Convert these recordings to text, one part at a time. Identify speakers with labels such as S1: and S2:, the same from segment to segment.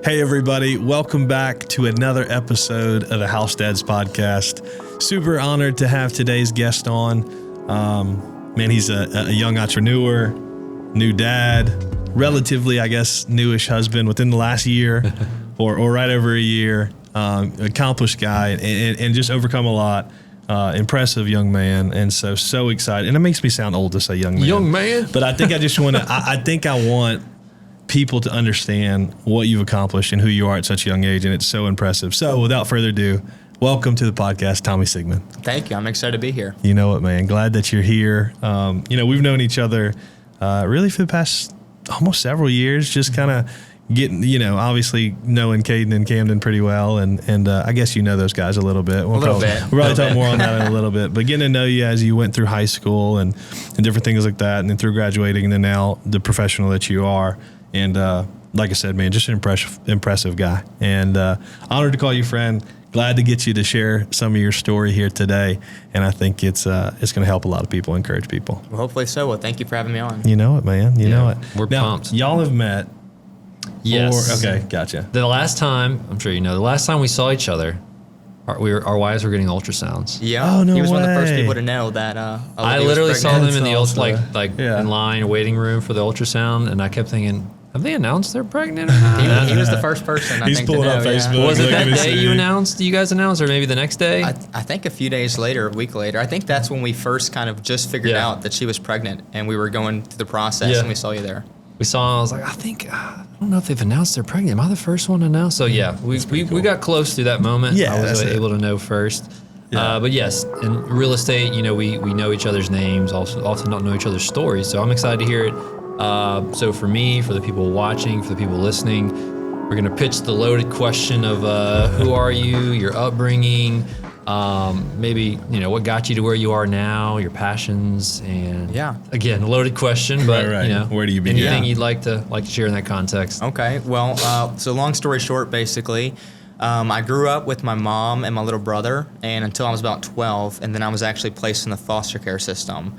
S1: Hey, everybody. Welcome back to another episode of the House Dads podcast. Super honored to have today's guest on. Man, he's a young entrepreneur, new dad, relatively, I guess, newish husband within the last year or right over a year. Accomplished guy and just overcome a lot. Impressive young man. And so excited. And it makes me sound old to say young man.
S2: Young man.
S1: But I think I just want to, I think I want people to understand what you've accomplished and who you are at such a young age. And it's so impressive. So without further ado, welcome to the podcast, Tommy Sigman.
S3: Thank you. I'm excited to be here.
S1: You know what, man? Glad that you're here. We've known each other really for the past almost several years, just kind of getting, obviously knowing Caden and Camden pretty well. And I guess you know those guys a little bit. We'll probably talk more on that in a little bit. But getting to know you as you went through high school and different things like that, and then through graduating, and then now the professional that you are. And like I said, man, just an impressive guy. And honored to call you friend. Glad to get you to share some of your story here today. And I think it's going to help a lot of people, encourage people.
S3: Well, hopefully so. Well, thank you for having me on.
S1: You know it, man. You know it.
S2: We're pumped.
S1: Y'all have met.
S2: Yes.
S1: Okay, gotcha.
S2: The last time, I'm sure you know, the last time we saw each other, our wives were getting ultrasounds.
S3: Yeah.
S1: Oh, no
S3: He was one of the first
S1: way.
S3: people to know that.
S2: I literally saw them in the
S1: That's
S2: in line waiting room for the ultrasound, and I kept thinking, have they announced they're pregnant or not?
S3: He was the first person, I
S1: He's
S3: think, to
S1: pulling
S3: know.
S1: up Facebook.
S3: Yeah.
S2: Was it that
S1: Look at
S2: day
S1: his
S2: you guys announced, or maybe the next day?
S3: I think a few days later, a week later, I think that's when we first kind of just figured
S2: Yeah.
S3: out that she was pregnant, and we were going through the process,
S2: Yeah.
S3: and we saw you there.
S2: We saw, I was like, I don't know if they've announced they're pregnant. Am I the first one to know? So yeah, we got close through that moment.
S1: Yeah,
S2: I was
S1: that's
S2: able to know first.
S1: Yeah.
S2: But yes, in real estate, we know each other's names, also often don't know each other's stories. So I'm excited to hear it. So for me, for the people watching, for the people listening, we're going to pitch the loaded question of who are you, your upbringing, maybe, what got you to where you are now, your passions, and again, a loaded question, but
S1: right. Where do you begin?
S2: anything you'd like to share in that context?
S3: Okay. Well, so long story short, basically, I grew up with my mom and my little brother, and until I was about 12, and then I was actually placed in the foster care system.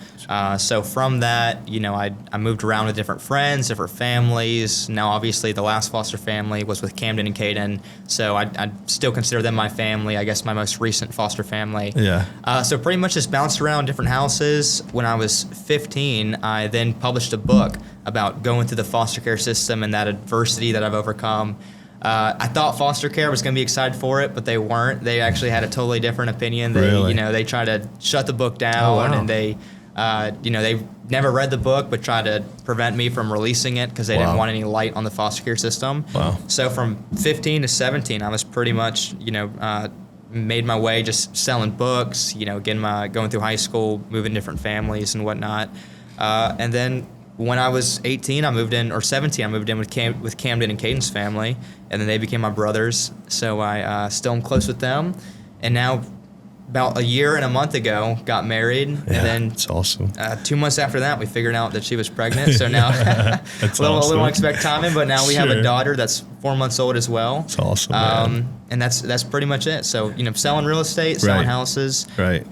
S3: So from that, I moved around with different friends, different families. Now, obviously, the last foster family was with Camden and Caden, so I still consider them my family. I guess my most recent foster family.
S1: Yeah.
S3: So pretty much just bounced around different houses. When I was 15, I then published a book about going through the foster care system and that adversity that I've overcome. I thought foster care was going to be excited for it, but they weren't. They actually had a totally different opinion.
S1: Really?
S3: They tried to shut the book down,
S2: Oh, wow.
S3: and they never read the book, but tried to prevent me from releasing it because they didn't want any light on the foster care system.
S1: Wow.
S3: So from 15 to 17, I was pretty much, made my way just selling books, going through high school, moving different families and whatnot. And then when I was 18, I moved in with Camden and Caden's family, and then they became my brothers. So I still am close with them. And now, about a year and a month ago, got married. And then
S1: That's awesome.
S3: 2 months after that, we figured out that she was pregnant. So now,
S1: That's
S3: a little
S1: awesome.
S3: unexpected timing, but now we have
S1: Sure.
S3: a daughter that's 4 months old as well.
S1: That's awesome, man.
S3: And that's pretty much it. So, selling real estate, selling
S1: Right.
S3: houses.
S1: Right.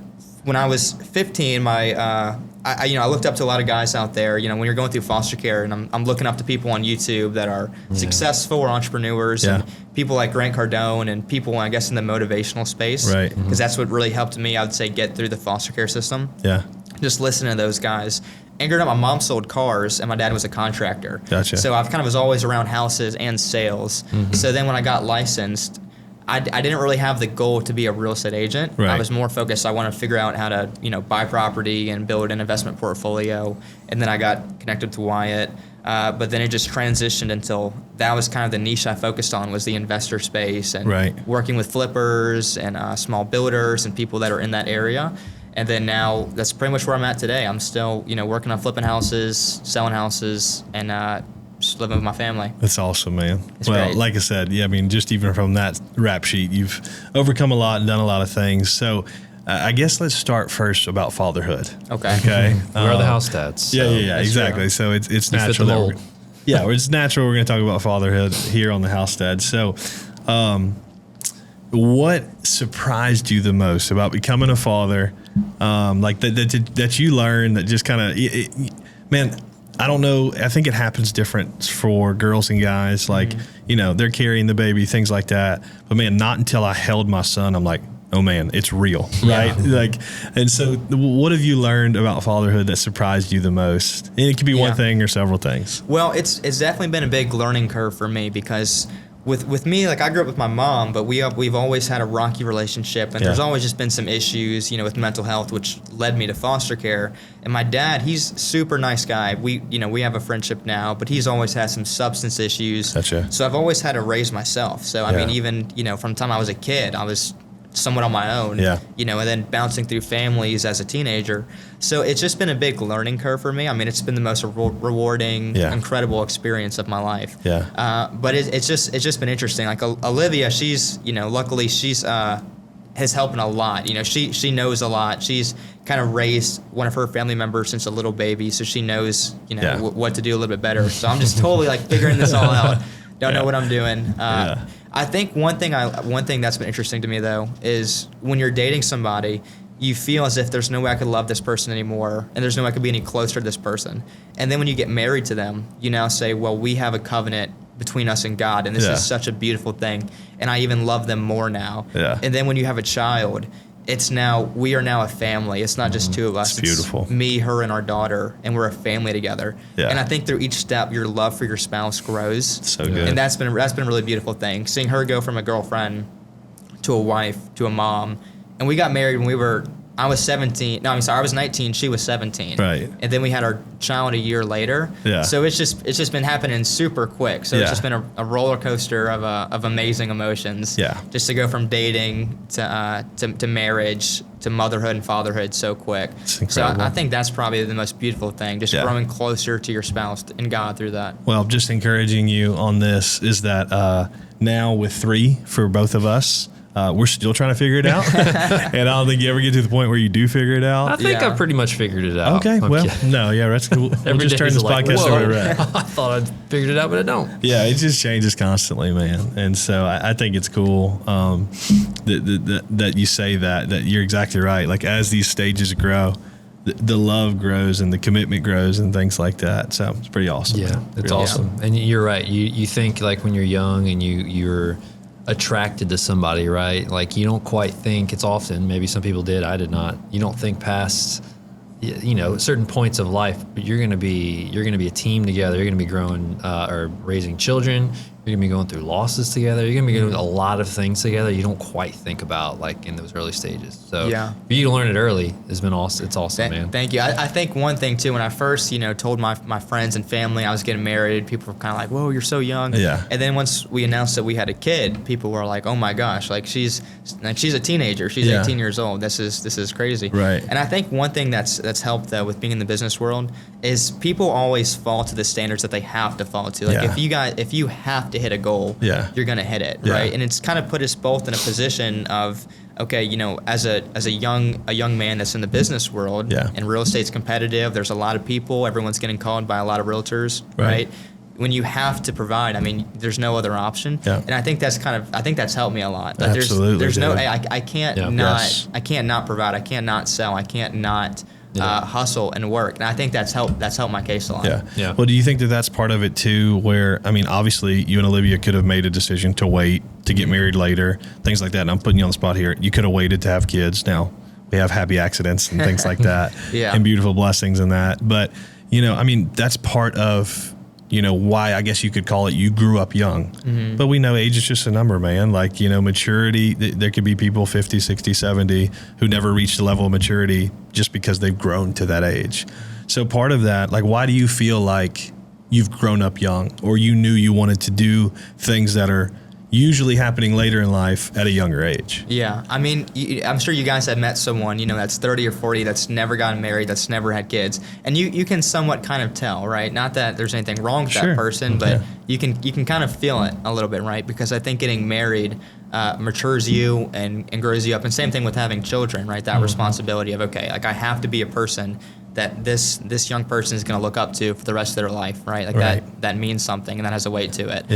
S3: When I was 15, I looked up to a lot of guys out there. When you're going through foster care, and I'm looking up to people on YouTube that are successful or entrepreneurs, and people like Grant Cardone, and people, I guess, in the motivational space.
S1: Right.
S3: Because that's what really helped me, I would say, get through the foster care system.
S1: Yeah.
S3: Just listening to those guys. And growing up, my mom sold cars, and my dad was a contractor.
S1: Gotcha.
S3: So I kind of was always around houses and sales. So then when I got licensed, I didn't really have the goal to be a real estate agent.
S1: Right.
S3: I was more focused. I wanted to figure out how to, buy property and build an investment portfolio. And then I got connected to Wyatt. But then it just transitioned until that was kind of the niche I focused on, was the investor space and working with flippers and small builders and people that are in that area. And then now that's pretty much where I'm at today. I'm still, working on flipping houses, selling houses, and just living with my family.
S1: That's awesome, man.
S3: It's
S1: well,
S3: great.
S1: like I said, just even from that rap sheet, you've overcome a lot and done a lot of things. So I guess let's start first about fatherhood.
S3: Okay.
S2: Where are the house dads? So
S1: Yeah, exactly.
S3: true.
S1: So it's
S2: fit
S1: natural.
S2: the
S1: that
S2: mold.
S1: it's natural. We're going to talk about fatherhood here on the House Dad. So, what surprised you the most about becoming a father? Like that you learned that just kind of, man. I don't know. I think it happens different for girls and guys. Like, they're carrying the baby, things like that. But man, not until I held my son, I'm like, oh man, it's real, right? Like, and so what have you learned about fatherhood that surprised you the most? And it could be one thing or several things.
S3: Well, it's definitely been a big learning curve for me because with me, like I grew up with my mom, but we've always had a rocky relationship, and there's always just been some issues, with mental health, which led me to foster care. And my dad, he's a super nice guy. We have a friendship now, but he's always had some substance issues.
S1: Gotcha.
S3: So I've always had to raise myself. So I mean, even from the time I was a kid, I was somewhat on my own. And then bouncing through families as a teenager. So it's just been a big learning curve for me. I mean, it's been the most rewarding, incredible experience of my life. But it's just been interesting. Like Olivia, she's, luckily she's has helping a lot. She knows a lot. She's kind of raised one of her family members since a little baby, so she knows, what to do a little bit better. So I'm just totally like figuring this all out. Don't know what I'm doing. I think one thing that's been interesting to me though is when you're dating somebody, you feel as if there's no way I could love this person anymore, and there's no way I could be any closer to this person. And then when you get married to them, you now say, well, we have a covenant between us and God, and this is such a beautiful thing, and I even love them more now. And then when you have a child, we are now a family. It's not just two of us.
S1: It's beautiful.
S3: It's me, her, and our daughter, and we're a family together. And I think through each step, your love for your spouse grows.
S1: So good.
S3: And that's been a really beautiful thing. Seeing her go from a girlfriend to a wife to a mom, and we got married when I was 17. No, I'm sorry, I was 19. She was 17.
S1: Right.
S3: And then we had our child a year later. So it's just been happening super quick. So it's just been a roller coaster of amazing emotions. Just to go from dating to marriage to motherhood and fatherhood so quick.
S1: It's incredible.
S3: So I think that's probably the most beautiful thing. Just growing closer to your spouse and God through that.
S1: Well, just encouraging you on this is that now with 3 for both of us. We're still trying to figure it out. And I don't think you ever get to the point where you do figure it out.
S2: I think I've pretty much figured it out.
S1: Okay, we'll just turn this podcast over to Rhett.
S2: I thought I'd figured it out, but I don't.
S1: Yeah, it just changes constantly, man. And so I think it's cool that you say that you're exactly right. Like as these stages grow, the love grows and the commitment grows and things like that. So it's pretty awesome.
S2: Yeah, it's awesome. And you're right. You think like when you're young and you're attracted to somebody, right? Like you don't quite think, it's often, maybe some people did, I did not, you don't think past certain points of life, but you're going to be a team together. You're going to be growing or raising children. You're going to be going through losses together. You're going to be doing a lot of things together you don't quite think about like in those early stages. So for you to learn it early has been awesome. It's awesome, man.
S3: Thank you. I think one thing too, when I first, told my friends and family I was getting married, people were kind of like, whoa, you're so young. And then once we announced that we had a kid, people were like, oh my gosh, like she's a teenager. She's 18 years old. This is crazy.
S1: Right.
S3: And I think one thing that's helped though with being in the business world is people always fall to the standards that they have to fall to. Like if you have to hit a goal, you're gonna hit it, right? And it's kind of put us both in a position of, okay, as a young man that's in the business world, and real estate's competitive. There's a lot of people. Everyone's getting called by a lot of realtors, right? When you have to provide, I mean, there's no other option. And I think that's helped me a lot. Like
S1: Absolutely.
S3: There's no, I can't not provide. I can't not sell. I can't not hustle and work. And I think that's helped my case a lot.
S1: Well, do you think that that's part of it too, where, I mean, obviously you and Olivia could have made a decision to wait to get married later, things like that. And I'm putting you on the spot here. You could have waited to have kids. Now we have happy accidents and things like that and beautiful blessings in that. But, I mean, that's part of, why I guess you could call it you grew up young. But we know age is just a number, man. Like, maturity, there could be people 50, 60, 70 who never reached the level of maturity just because they've grown to that age. So part of that, like, why do you feel like you've grown up young, or you knew you wanted to do things that are usually happening later in life at a younger age?
S3: Yeah, I mean, I'm sure you guys have met someone, that's 30 or 40 that's never gotten married, that's never had kids, and you can somewhat kind of tell, right? Not that there's anything wrong with that person, but you can kind of feel it a little bit, right? Because I think getting married matures you and grows you up, and same thing with having children, right? That responsibility of, okay, like I have to be a person that this young person is going to look up to for the rest of their life, right? Like that means something, and that has a weight to it.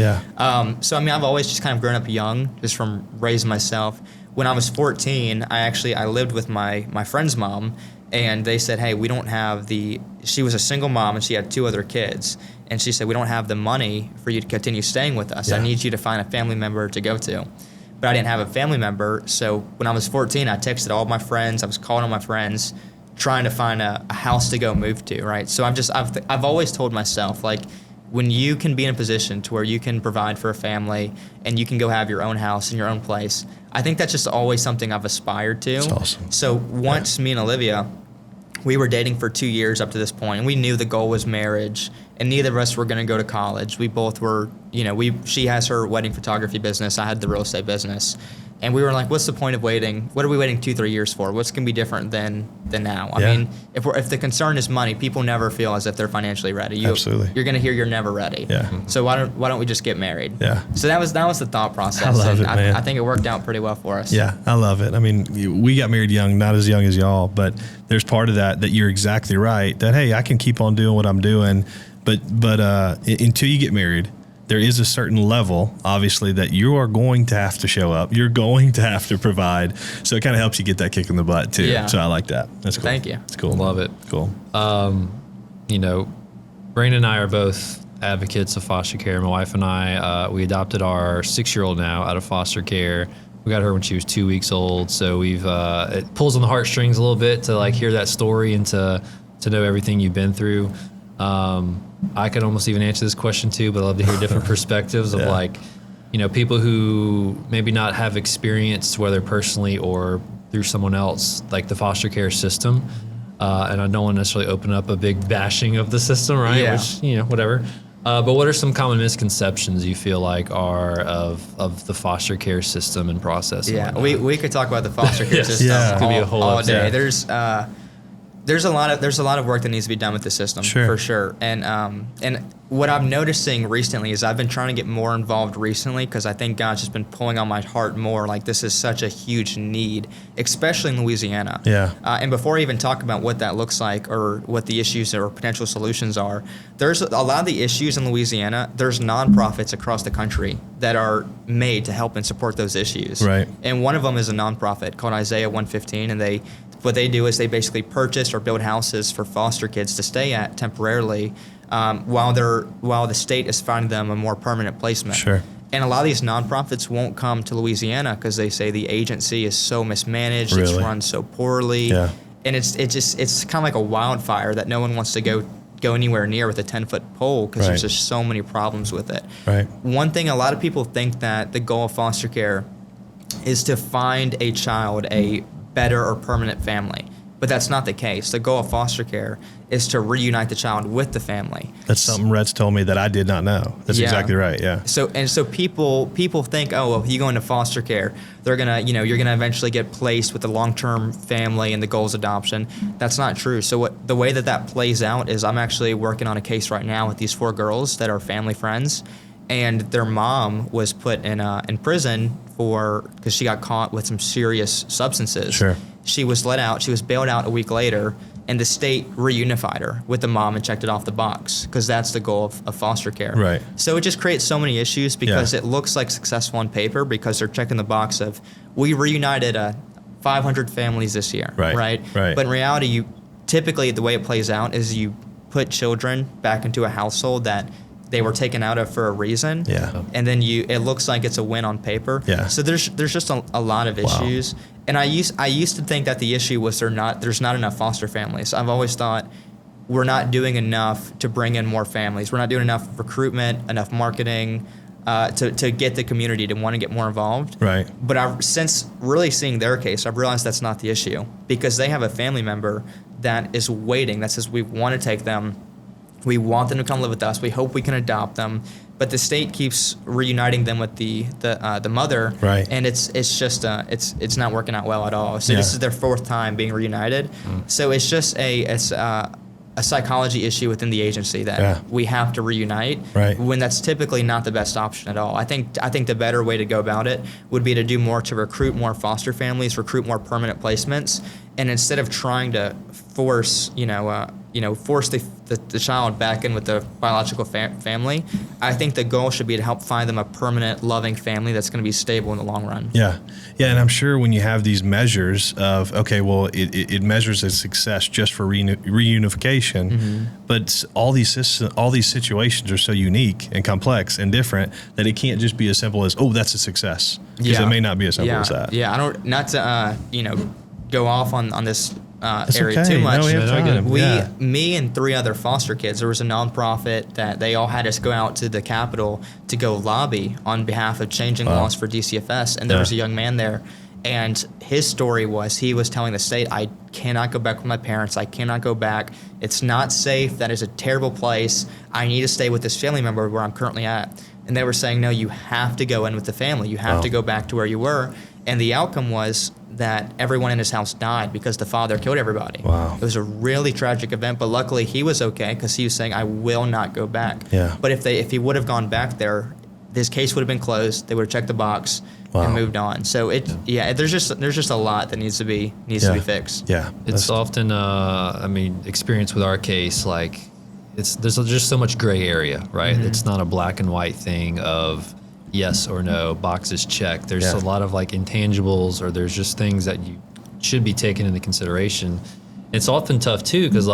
S3: So I mean, I've always just kind of grown up young, just from raising myself. When I was 14, I lived with my friend's mom, and they said, hey, we don't have she was a single mom and she had 2 other kids. And she said, we don't have the money for you to continue staying with us. I need you to find a family member to go to. But I didn't have a family member. So when I was 14, I texted all my friends. I was calling all my friends, trying to find a house to go move to, right? So I've always told myself, like, when you can be in a position to where you can provide for a family and you can go have your own house and your own place, I think that's just always something I've aspired to.
S1: That's awesome.
S3: So once me and Olivia, we were dating for 2 years up to this point, and we knew the goal was marriage, and neither of us were going to go to college. We both were, she has her wedding photography business, I had the real estate business. And we were like, what's the point of waiting? What are we waiting 2-3 years for? What's going to be different than now? I mean, if the concern is money, people never feel as if they're financially ready.
S1: Absolutely.
S3: You're going to hear you're never ready.
S1: Yeah.
S3: So why don't we just get married?
S1: Yeah.
S3: So that was the thought process.
S1: I love it, man.
S3: I think it worked out pretty well for us.
S1: Yeah, I love it. I mean, we got married young, not as young as y'all, but there's part of that you're exactly right, that, hey, I can keep on doing what I'm doing, but until you get married, there is a certain level, obviously, that you are going to have to show up. You're going to have to provide. So it kind of helps you get that kick in the butt, too.
S3: Yeah.
S1: So I like that. That's cool.
S3: Thank you.
S1: It's cool.
S2: Love it.
S1: Cool.
S2: Brandon and I are both advocates of foster care. My wife and I, we adopted our 6-year-old now out of foster care. We got her when she was 2 weeks old. So it pulls on the heartstrings a little bit to like hear that story and to know everything you've been through. I could almost even answer this question too, but I'd love to hear different perspectives of people who maybe not have experience, whether personally or through someone else, like the foster care system. And I don't want to necessarily open up a big bashing of the system, right?
S3: Yeah.
S2: Which, whatever. But what are some common misconceptions you feel like are of the foster care system and process?
S3: Yeah, we could talk about the foster care system
S2: Could be a whole
S3: all day.
S2: episode.
S3: There's a lot of work that needs to be done with the system, for sure. And what I'm noticing recently is I've been trying to get more involved recently because I think God's just been pulling on my heart more. Like, this is such a huge need, especially in Louisiana.
S1: Yeah.
S3: And before I even talk about what that looks like or what the issues or potential solutions are, there's a lot of the issues in Louisiana. There's nonprofits across the country that are made to help and support those issues.
S1: Right.
S3: And one of them is a nonprofit called Isaiah 115, and what they do is they basically purchase or build houses for foster kids to stay at temporarily while the state is finding them a more permanent placement.
S1: Sure.
S3: And a lot of these nonprofits won't come to Louisiana because they say the agency is so mismanaged,
S1: Really?
S3: it's run so poorly,
S1: Yeah.
S3: and it's kind of like a wildfire that no one wants to go anywhere near with a 10-foot pole because there's
S1: Right.
S3: just so many problems with it.
S1: Right.
S3: One thing, a lot of people think that the goal of foster care is to find a child a better or permanent family. But that's not the case. The goal of foster care is to reunite the child with the family.
S1: That's something Rhett's told me that I did not know. That's exactly right. Yeah.
S3: So people think, oh, well, if you go into foster care, you're gonna eventually get placed with a long-term family and the goal is adoption. That's not true. So the way that plays out is I'm actually working on a case right now with these 4 girls that are family friends, and their mom was put in prison because she got caught with some serious substances.
S1: Sure.
S3: She was let out. She was bailed out a week later, and the state reunified her with the mom and checked it off the box because that's the goal of foster care.
S1: Right.
S3: So it just creates so many issues because it looks like successful on paper because they're checking the box of we reunited 500 families this year.
S1: Right.
S3: But in reality, typically the way it plays out is you put children back into a household that they were taken out of for a reason.
S1: Yeah.
S3: And then it looks like it's a win on paper.
S1: Yeah.
S3: So there's just a lot of issues. And I used to think that the issue was there's not enough foster families. I've always thought we're not doing enough to bring in more families. We're not doing enough recruitment, enough marketing to get the community to want to get more involved.
S1: Right.
S3: But since really seeing their case, I've realized that's not the issue because they have a family member that is waiting that says we want to take them. We want them to come live with us. We hope we can adopt them, but the state keeps reuniting them with the mother,
S1: Right.
S3: and it's just it's not working out well at all. So this is their 4th time being reunited. So it's just a psychology issue within the agency that we have to reunite when that's typically not the best option at all. I think the better way to go about it would be to do more to recruit more foster families, recruit more permanent placements, And instead of trying to force, force the child back in with the biological family, I think the goal should be to help find them a permanent, loving family that's going to be stable in the long run.
S1: Yeah. Yeah. And I'm sure when you have these measures of, okay, well, it measures a success just for reunification, but all these situations are so unique and complex and different that it can't just be as simple as, oh, that's a success. Because it may not be as simple as that.
S3: Yeah. Not to, go off on this area
S1: okay.
S3: too much.
S1: No,
S3: me and 3 other foster kids, there was a nonprofit that they all had us go out to the Capitol to go lobby on behalf of changing laws for DCFS. And there was a young man there, and his story was he was telling the state, I cannot go back with my parents. I cannot go back. It's not safe. That is a terrible place. I need to stay with this family member where I'm currently at. And they were saying, no, you have to go in with the family. You have to go back to where you were. And the outcome was that everyone in his house died because the father killed everybody.
S1: Wow.
S3: It was a really tragic event, but luckily he was okay because he was saying, I will not go back.
S1: Yeah.
S3: But if he would have gone back there, his case would have been closed. They would have checked the box and moved on. So there's just a lot that needs to be fixed.
S1: Yeah.
S2: It's often, experience with our case, like there's just so much gray area, right? It's not a black and white thing of yes or no, boxes checked. There's a lot of like intangibles, or there's just things that you should be taken into consideration. It's often tough too, because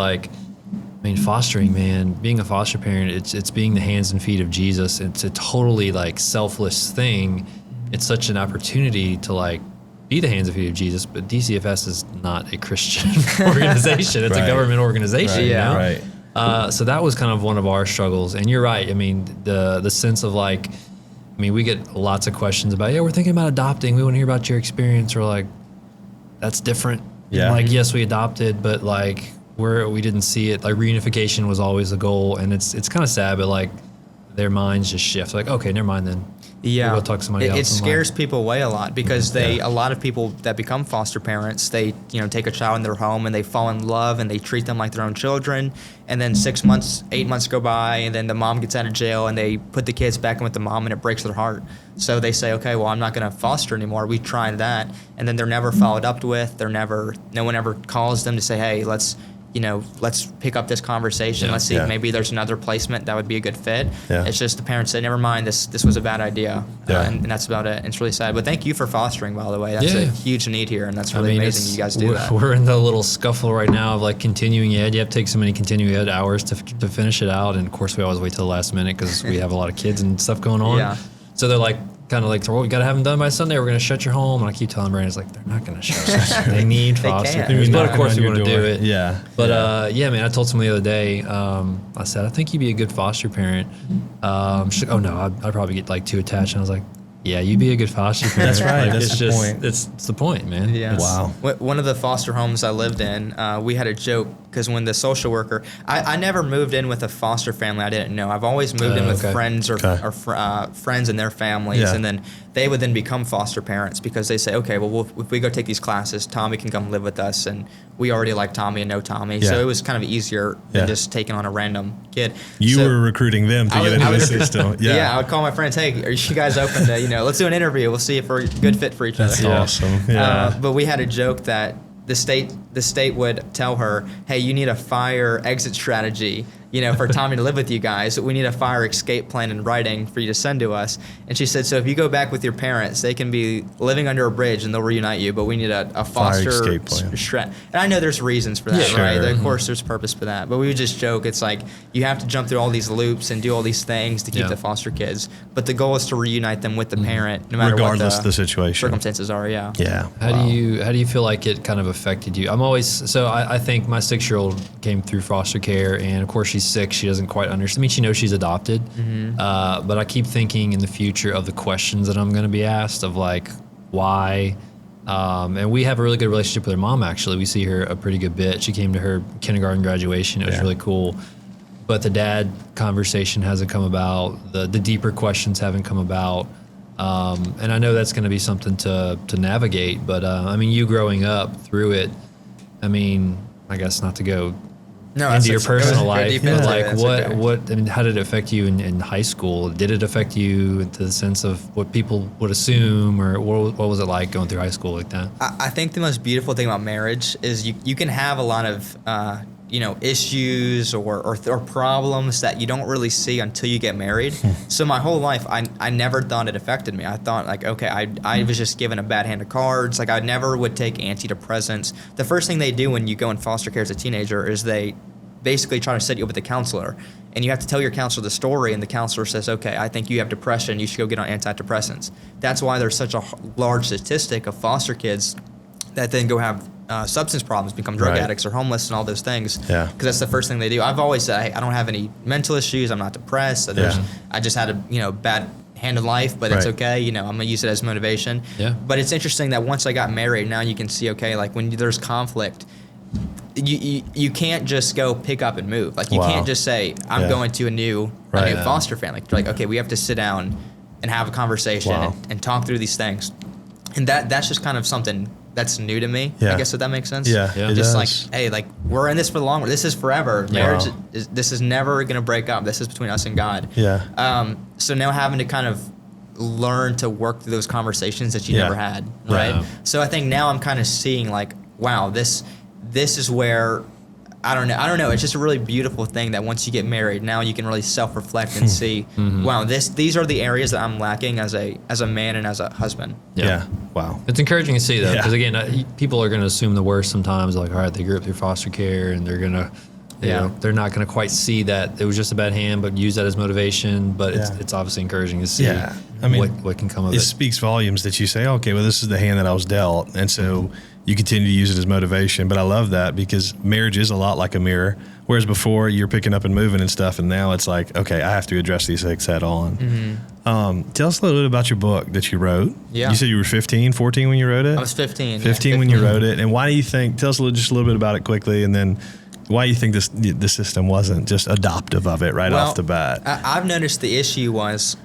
S2: fostering, man, being a foster parent, it's being the hands and feet of Jesus. It's a totally like selfless thing. It's such an opportunity to like be the hands and feet of Jesus, but DCFS is not a Christian organization. It's a government organization,
S1: Right.
S2: So that was kind of one of our struggles. And you're right. I mean, the sense of like, we get lots of questions about, we're thinking about adopting. We want to hear about your experience. Or like, that's different.
S1: Yeah.
S2: Like, yes, we adopted, but like we didn't see it. Like reunification was always the goal. And it's kind of sad, but like their minds just shift. Like, okay, never mind then.
S3: Yeah,
S2: we'll go talk to somebody else.
S3: It scares people away a lot because a lot of people that become foster parents, they take a child in their home and they fall in love and they treat them like their own children. And then 6 months, 8 months go by, and then the mom gets out of jail and they put the kids back in with the mom, and it breaks their heart. So they say, okay, well, I'm not going to foster anymore. We tried that, and then they're never followed up with. No one ever calls them to say, hey, let's pick up this conversation. Let's see if maybe there's another placement that would be a good fit.
S1: Yeah.
S3: It's just the parents say, never mind, this was a bad idea.
S1: Yeah.
S3: And that's about it. It's really sad. But thank you for fostering, by the way. That's a huge need here, and that's really amazing you guys do that.
S2: We're in the little scuffle right now of like continuing ed. You have to take so many continuing ed hours to finish it out. And of course, we always wait till the last minute because we have a lot of kids and stuff going on. Yeah. So they're like, kind of like, well, we got to have them done by Sunday. We're going to shut your home. And I keep telling Brandon, like, they're not going to shut us. They need foster parents. But of course we want to do it.
S1: Yeah.
S2: But man, I told someone the other day, I said, I think you'd be a good foster parent. She's like, oh no, I'd probably get like too attached. And I was like, yeah, you'd be a good foster parent.
S1: That's right.
S2: Like,
S1: That's the point.
S2: It's the point, man.
S3: Yeah.
S1: Wow.
S3: One of the foster homes I lived in, we had a joke because when the social worker, I never moved in with a foster family I didn't know. I've always moved in with friends or friends and their families, and then they would then become foster parents because they say, okay, well, if we go take these classes, Tommy can come live with us, and we already like Tommy and know Tommy, so it was kind of easier than just taking on a random kid.
S1: You were recruiting them to get into the system.
S3: Yeah, I would call my friends, hey, are you guys open to, let's do an interview. We'll see if we're a good fit for each other.
S1: That's awesome. Yeah.
S3: But we had a joke that the state would tell her, hey, you need a fire exit strategy, for Tommy to live with you guys. We need a fire escape plan in writing for you to send to us. And she said, so if you go back with your parents, they can be living under a bridge and they'll reunite you, but we need a foster
S1: escape plan.
S3: And I know there's reasons for that, right? Of course, there's purpose for that. But we would just joke, it's like you have to jump through all these loops and do all these things to keep the foster kids. But the goal is to reunite them with the parent, no matter
S1: regardless
S3: what
S1: the situation.
S3: circumstances are. Yeah.
S1: Yeah.
S2: How do you feel like it kind of affected you? I think my 6-year-old came through foster care, and of course she's 6. She doesn't quite understand. I mean, she knows she's adopted, but I keep thinking in the future of the questions that I'm going to be asked of like, why? And we have a really good relationship with her mom, actually. We see her a pretty good bit. She came to her kindergarten graduation. It was really cool. But the dad conversation hasn't come about. The deeper questions haven't come about. And I know that's going to be something to navigate. But, you growing up through it, I guess not to go
S3: No,
S2: into your
S3: it
S2: personal
S3: goes
S2: life.
S3: deep
S2: But
S3: into it.
S2: like,
S3: That's okay.
S2: what? I mean, how did it affect you in high school? Did it affect you into the sense of what people would assume, or what was it like going through high school like that?
S3: I think the most beautiful thing about marriage is you can have a lot of issues or problems that you don't really see until you get married. So my whole life, I never thought it affected me. I thought like, okay, I was just given a bad hand of cards. Like I never would take antidepressants. The first thing they do when you go in foster care as a teenager is they basically try to set you up with a counselor, and you have to tell your counselor the story, and the counselor says, okay, I think you have depression, you should go get on antidepressants. That's why there's such a large statistic of foster kids that then go have substance problems, become drug addicts or homeless and all those things.
S1: Yeah.
S3: Because that's the first thing they do. I've always said, I don't have any mental issues, I'm not depressed. I just had a bad hand of life, but it's okay. I'm gonna use it as motivation.
S2: Yeah.
S3: But it's interesting that once I got married, now you can see, okay, like when there's conflict, you can't just go pick up and move. Like you can't just say, I'm going to a new foster family. Like, okay, we have to sit down and have a conversation and talk through these things. And that's just kind of something that's new to me. I guess if that makes sense.
S1: Yeah.
S2: Yeah.
S3: Just like, hey, like we're in this for the long run. This is forever. Marriage this is never gonna break up. This is between us and God.
S1: Yeah.
S3: So now having to kind of learn to work through those conversations that you never had, right?
S2: Yeah.
S3: So I think now I'm kind of seeing like, wow, this is where I don't know. It's just a really beautiful thing that once you get married, now you can really self-reflect and see, wow, these are the areas that I'm lacking as a man and as a husband.
S1: Yeah. Wow.
S2: It's encouraging to see though,
S1: Yeah.
S2: because again, people are going to assume the worst sometimes. Like, all right, they grew up through foster care, and they're gonna, you know, they're not going to quite see that it was just a bad hand, but use that as motivation. But it's obviously encouraging to see.
S1: Yeah. I mean,
S2: what can come of
S1: it
S2: it.
S1: speaks volumes that you say, okay, well, this is the hand that I was dealt, and so you continue to use it as motivation. But I love that because marriage is a lot like a mirror. Whereas before you're picking up and moving and stuff, and now it's like, okay, I have to address these things head on. Tell us a little bit about your book that you wrote.
S3: Yeah.
S1: You said you were 15, 14 when you wrote it?
S3: I was 15.
S1: 15 when you wrote it. And why do you think, tell us just a little bit about it quickly, and then why you think the system wasn't just adoptive of it off the bat?
S3: I've noticed the issue was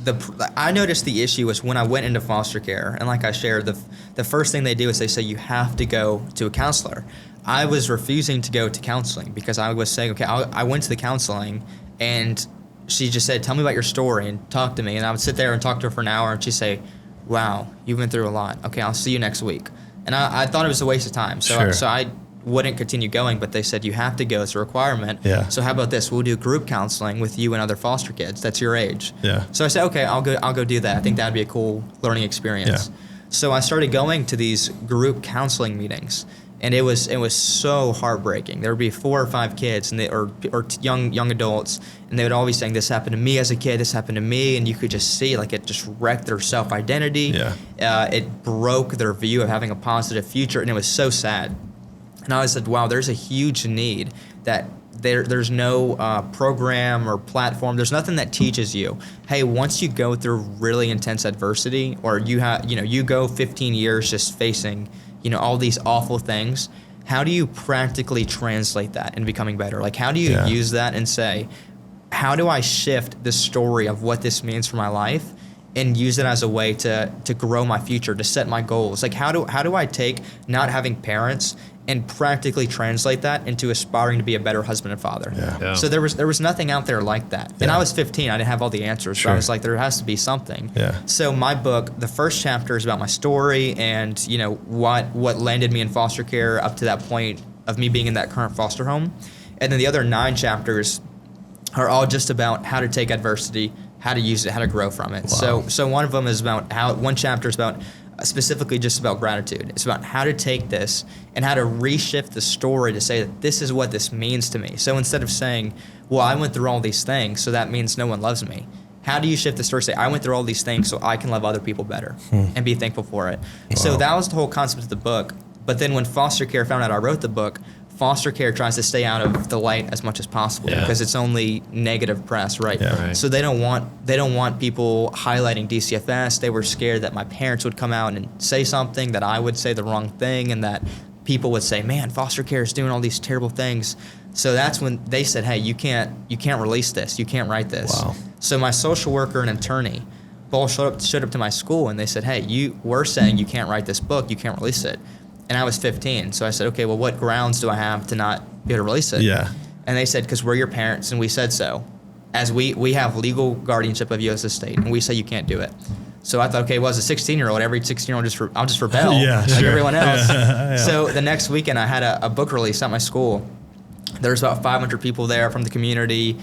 S3: when I went into foster care, and like I shared, the first thing they do is they say you have to go to a counselor. I was refusing to go to counseling because I was saying, okay, I went to the counseling, and she just said, tell me about your story and talk to me. And I would sit there and talk to her for an hour, and she'd say, wow, you've been through a lot. Okay, I'll see you next week. And I thought it was a waste of time. So I wouldn't continue going, but they said you have to go. It's a requirement.
S1: Yeah.
S3: So how about this? We'll do group counseling with you and other foster kids that's your age.
S1: Yeah.
S3: So I said, okay, I'll go do that. I think that'd be a cool learning experience.
S1: Yeah.
S3: So I started going to these group counseling meetings, and it was so heartbreaking. There would be 4 or 5 kids, and or young adults, and they would all be saying, "This happened to me as a kid. This happened to me," and you could just see like it just wrecked their self-identity.
S1: Yeah.
S3: It broke their view of having a positive future, and it was so sad. And I said, wow, there's a huge need that there's no program or platform. There's nothing that teaches you, hey, once you go through really intense adversity, or you go 15 years just facing, all these awful things, how do you practically translate that into becoming better? Like, how do you use that and say, how do I shift the story of what this means for my life and use it as a way to grow my future, to set my goals? Like, how do I take not having parents and practically translate that into aspiring to be a better husband and father?
S2: Yeah.
S3: So there was nothing out there like that. And I was 15. I didn't have all the answers. So I was like, there has to be something.
S1: Yeah.
S3: So my book, the first chapter is about my story and, what landed me in foster care up to that point of me being in that current foster home. And then the other 9 chapters are all just about how to take adversity, how to use it, how to grow from it.
S1: Wow.
S3: So one of them is about one chapter is about specifically just about gratitude. It's about how to take this and how to reshift the story to say that this is what this means to me. So instead of saying, well, I went through all these things, so that means no one loves me. How do you shift the story? Say, I went through all these things so I can love other people better and be thankful for it. Wow. So that was the whole concept of the book. But then when foster care found out I wrote the book, foster care tries to stay out of the light as much as possible because it's only negative press, right?
S1: Yeah.
S3: So they don't want people highlighting DCFS. They were scared that my parents would come out and say something, that I would say the wrong thing, and that people would say, "Man, foster care is doing all these terrible things." So that's when they said, "Hey, you can't release this. You can't write this."
S1: Wow.
S3: So my social worker and attorney both showed up to my school, and they said, "Hey, we're saying you can't write this book. You can't release it." And I was 15, so I said, okay, well, what grounds do I have to not be able to release it?
S1: Yeah.
S3: And they said, because we're your parents and we said so. As we have legal guardianship of you as a state, and we say you can't do it. So I thought, okay, well, as a 16-year-old, every 16-year-old I'll just rebel like everyone else. Yeah. So the next weekend, I had a book release at my school. There was about 500 people there from the community.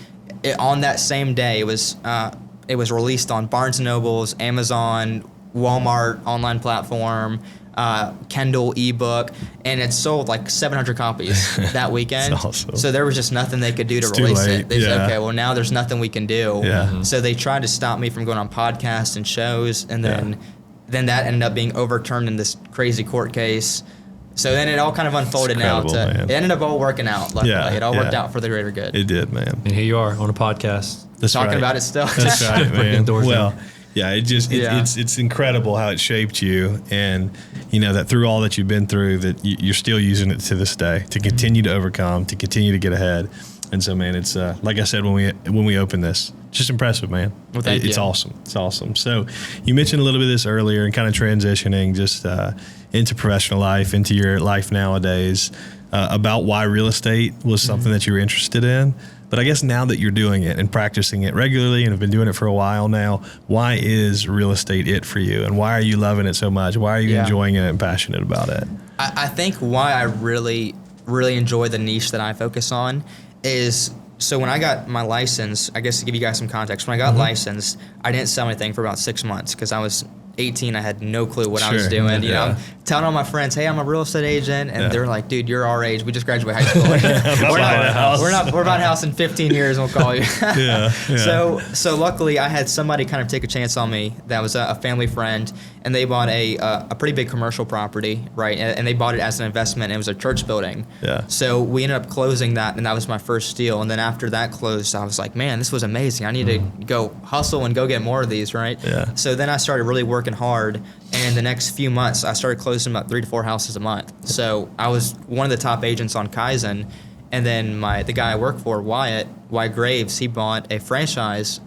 S3: On that same day, it was released on Barnes & Noble's, Amazon, Walmart online platform, Kindle ebook, and it sold like 700 copies that weekend.
S1: That's awesome.
S3: So there was just nothing they could do to
S1: It's too
S3: release
S1: late.
S3: it. They said,
S1: Yeah.
S3: okay, well, now there's nothing we can do.
S1: Yeah.
S3: So they tried to stop me from going on podcasts and shows, and then that ended up being overturned in this crazy court case. So then it all kind of unfolded
S1: Man.
S3: it ended up all working out, luckily.
S1: Yeah,
S3: It all worked
S1: yeah.
S3: out for the greater good.
S1: It did, man.
S2: And here you are on a podcast.
S1: That's
S3: Talking
S1: right.
S3: about it still.
S1: That's right,
S2: Breaking
S1: man.
S2: doors
S1: Well,
S2: down.
S1: yeah, it's incredible how it shaped you, and that through all that you've been through, that you're still using it to this day to continue to overcome, to continue to get ahead. And so, man, it's like I said when we opened this, just impressive, man.
S3: Well, thank
S1: It's
S3: you.
S1: awesome. It's awesome. So you mentioned a little bit of this earlier, and kind of transitioning just into professional life, into your life nowadays, about why real estate was something that you were interested in. But I guess now that you're doing it and practicing it regularly and have been doing it for a while now, why is real estate it for you? And why are you loving it so much? Why are you enjoying it and passionate about it?
S3: I think why I really, really enjoy the niche that I focus on is, so when I got my license, I guess to give you guys some context, when I got licensed, I didn't sell anything for about 6 months because I was 18. I had no clue what I was
S1: Sure.
S3: doing. You know,
S1: Yeah.
S3: I'm telling all my friends, hey, I'm a real estate agent. And
S1: Yeah.
S3: they're like, dude, you're our age. We just graduated high school. We're about house in 15 years and we'll call you.
S1: Yeah.
S3: So luckily I had somebody kind of take a chance on me that was a family friend, and they bought a pretty big commercial property, right? And they bought it as an investment. And it was a church building.
S1: Yeah.
S3: So we ended up closing that, and that was my first deal. And then after that closed, I was like, man, this was amazing. I need to go hustle and go get more of these, right?
S1: Yeah.
S3: So then I started really working hard, and the next few months I started closing about 3 to 4 houses a month. So I was one of the top agents on Kaizen, and then the guy I work for, Wyatt Graves, he bought a franchise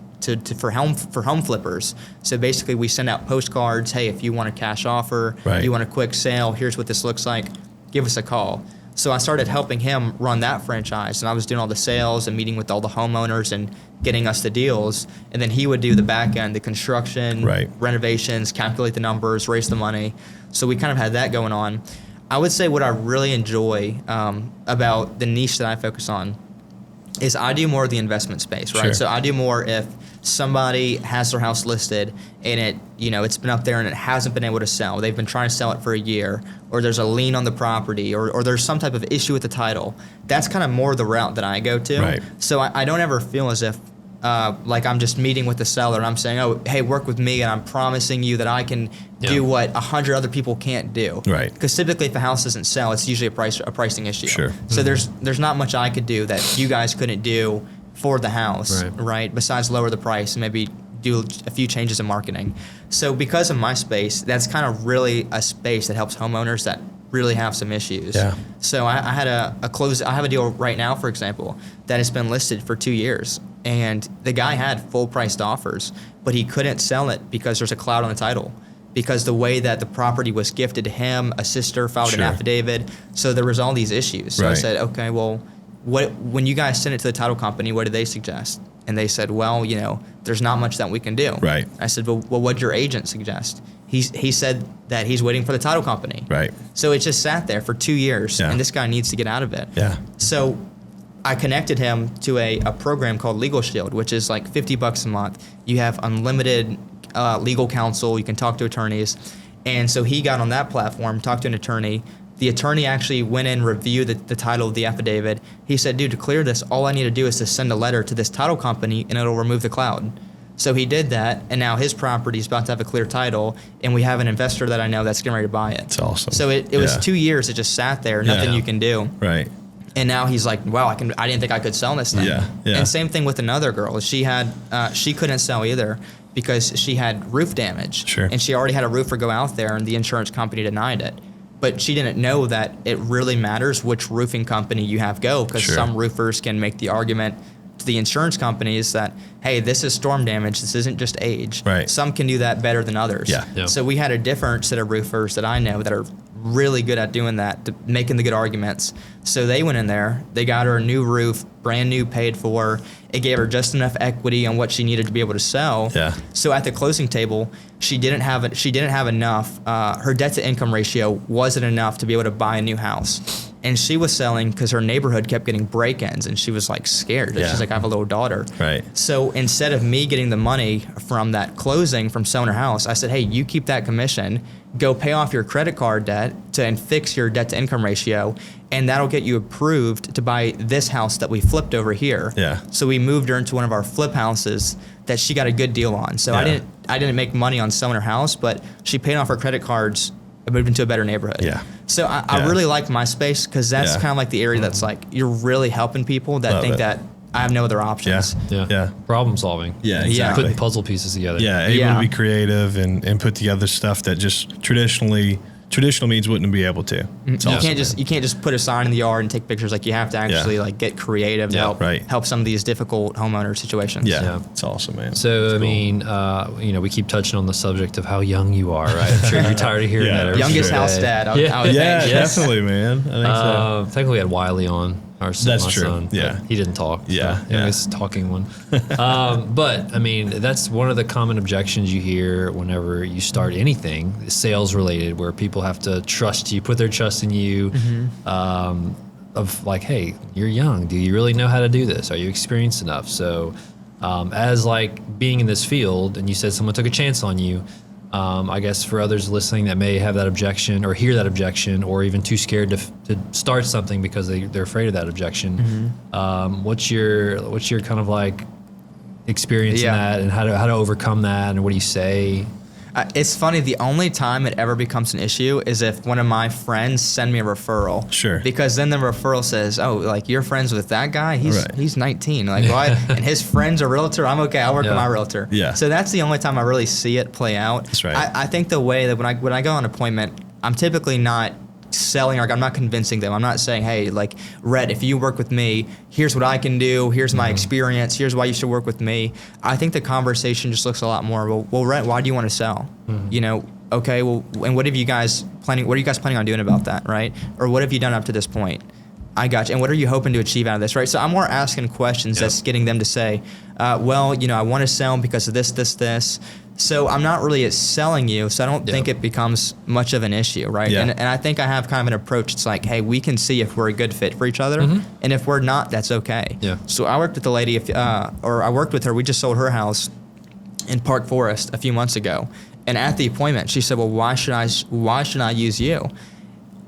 S3: for home flippers. So basically we send out postcards, hey, if you want a cash offer,
S1: Right.
S3: you want a quick sale, here's what this looks like, give us a call. So I started helping him run that franchise, and I was doing all the sales and meeting with all the homeowners and getting us the deals. And then he would do the back end, the construction,
S1: Right.
S3: renovations, calculate the numbers, raise the money. So we kind of had that going on. I would say what I really enjoy about the niche that I focus on is I do more of the investment space, right?
S1: Sure.
S3: So I do more if somebody has their house listed and it's been up there and it hasn't been able to sell. They've been trying to sell it for a year, or there's a lien on the property, or there's some type of issue with the title. That's kind of more the route that I go to.
S1: Right.
S3: So I don't ever feel as if like I'm just meeting with the seller and I'm saying, oh, hey, work with me and I'm promising you that I can do what 100 other people can't do.
S1: Right.
S3: Because typically if the house doesn't sell, it's usually a pricing issue.
S1: Sure.
S3: So there's not much I could do that you guys couldn't do for the house, right? Besides lower the price and maybe do a few changes in marketing. So because of my space, that's kind of really a space that helps homeowners that really have some issues.
S1: Yeah.
S3: So I had I have a deal right now, for example, that has been listed for 2 years, and the guy had full priced offers, but he couldn't sell it because there's a cloud on the title. Because the way that the property was gifted to him, a sister filed an
S1: Sure.
S3: affidavit, so there was all these issues. So I
S1: Right.
S3: said, okay, well, when you guys sent it to the title company, what did they suggest? And they said, well, there's not much that we can do.
S1: Right.
S3: I said, well, what'd your agent suggest? He said that he's waiting for the title company.
S1: Right.
S3: So it just sat there for 2 years,
S1: Yeah.
S3: and this guy needs to get out of it.
S1: Yeah.
S3: So I connected him to a program called Legal Shield, which is like $50 a month. You have unlimited legal counsel. You can talk to attorneys. And so he got on that platform, talked to an attorney. The attorney actually went in, reviewed the title of the affidavit. He said, dude, to clear this, all I need to do is to send a letter to this title company and it'll remove the cloud. So he did that, and now his property is about to have a clear title, and we have an investor that I know that's getting ready to buy it.
S1: It's awesome.
S3: So it was
S1: Yeah.
S3: 2 years, it just sat there, nothing
S1: Yeah.
S3: you can do.
S1: Right.
S3: And now he's like, wow, I didn't think I could sell this thing.
S1: Yeah, yeah.
S3: And same thing with another girl. She couldn't sell either because she had roof damage.
S1: Sure.
S3: And she already had a roofer go out there, and the insurance company denied it. But she didn't know that it really matters which roofing company you have go, because
S1: Sure.
S3: some roofers can make the argument to the insurance companies that, hey, this is storm damage. This isn't just age.
S1: Right.
S3: Some can do that better than others.
S1: Yeah.
S2: Yeah.
S3: So we had a different set of roofers that I know that are really good at doing that, making the good arguments. So they went in there, they got her a new roof, brand new, paid for. It gave her just enough equity on what she needed to be able to sell.
S1: Yeah.
S3: So at the closing table, she didn't have enough. Her debt to income ratio wasn't enough to be able to buy a new house. And she was selling because her neighborhood kept getting break-ins, and she was like scared.
S1: Yeah.
S3: She's like, I have a little daughter.
S1: Right.
S3: So instead of me getting the money from that closing from selling her house, I said, hey, you keep that commission, go pay off your credit card debt and fix your debt to income ratio, and that'll get you approved to buy this house that we flipped over here.
S1: Yeah.
S3: So we moved her into one of our flip houses that she got a good deal on. So
S1: Yeah.
S3: I didn't make money on selling her house, but she paid off her credit cards and moved into a better neighborhood.
S1: Yeah.
S3: So I
S1: Yeah.
S3: really like my space because that's
S1: Yeah.
S3: kind of like the area that's like you're really helping people that
S1: Love
S3: think
S1: it.
S3: that I have no other
S1: Yeah.
S3: options.
S1: Yeah.
S2: Problem solving.
S1: Yeah.
S3: Yeah.
S1: Exactly.
S2: Putting puzzle pieces together.
S1: Yeah, able
S3: Yeah.
S1: to be creative and put together stuff that just traditional means wouldn't be able to. It's
S3: You
S1: awesome.
S3: can't just put a sign in the yard and take pictures. Like you have to actually like get creative to
S2: Yeah,
S3: help
S1: right.
S3: help some of these difficult homeowner situations.
S1: Yeah,
S2: Yeah.
S1: it's awesome, man.
S2: So, I
S1: It's cool.
S2: mean, we keep touching on the subject of how young you are, right? I'm sure you're tired of hearing
S1: Yeah.
S2: that every
S3: Youngest
S2: single
S3: house
S2: day.
S3: dad.
S2: Yeah.
S3: I would
S1: yeah,
S3: think.
S2: Yes.
S1: definitely, man. I think so.
S2: I think we had Wiley on, our son.
S1: That's
S2: my
S1: true.
S2: son, but
S1: Yeah.
S2: he didn't talk.
S1: Yeah,
S2: So,
S1: yeah.
S2: Youngest talking one. But, I mean, that's one of the common objections you hear whenever you start anything, sales related, where people have to trust you, put their trust in you. Of like, hey, you're young. Do you really know how to do this? Are you experienced enough? So, as like being in this field, and you said someone took a chance on you, I guess for others listening that may have that objection or hear that objection, or even too scared to start something because they're afraid of that objection. What's your kind of like experience in
S3: Yeah.
S2: that, and how to overcome that, and what do you say?
S3: It's funny. The only time it ever becomes an issue is if one of my friends send me a referral.
S1: Sure.
S3: Because then the referral says, "Oh, like you're friends with that guy?
S1: Right.
S3: He's 19. Like why? And his friend's a realtor. I'm okay. I'll work with
S2: Yeah.
S3: my realtor."
S1: Yeah.
S3: So that's the only time I really see it play out.
S1: That's right.
S3: I think the way that when I go on appointment, I'm typically not selling, or I'm not convincing them. I'm not saying, hey, like, Rhett, if you work with me, here's what I can do. Here's my experience. Here's why you should work with me. I think the conversation just looks a lot more, well, Rhett, why do you want to sell? You know, okay, well, and what are you guys planning on doing about that, right? Or what have you done up to this point? I got you. And what are you hoping to achieve out of this, right? So I'm more asking questions that's getting them to say, well, you know, I want to sell because of this. So I'm not really selling you, so I don't think it becomes much of an issue, right?
S1: Yeah.
S3: And I think I have kind of an approach. It's like, hey, we can see if we're a good fit for each other, and if we're not, that's okay.
S2: Yeah.
S3: So I worked with the lady, I worked with her. We just sold her house in Park Forest a few months ago, and at the appointment, she said, well, why should I use you?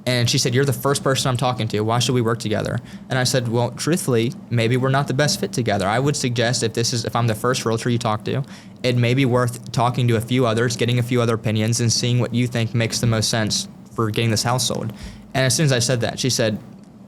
S3: And she said, you're the first person I'm talking to. Why should we work together? And I said, well, truthfully, maybe we're not the best fit together. I would suggest if I'm the first realtor you talk to, it may be worth talking to a few others, getting a few other opinions, and seeing what you think makes the most sense for getting this house sold. And as soon as I said that, she said,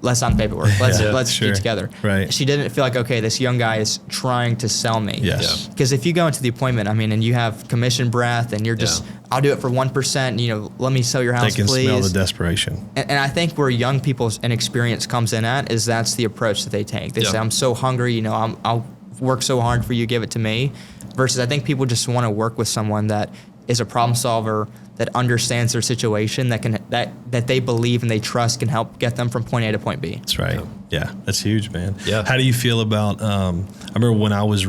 S3: let's sign the paperwork. Let's
S1: sure.
S3: get together.
S1: Right.
S3: She didn't feel like, okay, this young guy is trying to sell me.
S1: Yes.
S3: Because if you go into the appointment, I mean, and you have commission breath, and you're just, I'll do it for 1%. You know, let me sell your house,
S1: They can
S3: please.
S1: smell the desperation.
S3: And I think where young people's inexperience comes in at is that's the approach that they take. They say, I'm so hungry, you know, I'll work so hard for you, give it to me. Versus I think people just want to work with someone that is a problem solver, that understands their situation, that they believe and they trust can help get them from point A to point B.
S1: That's right. Yeah, that's huge, man.
S2: Yeah.
S1: How do you feel about? I remember when I was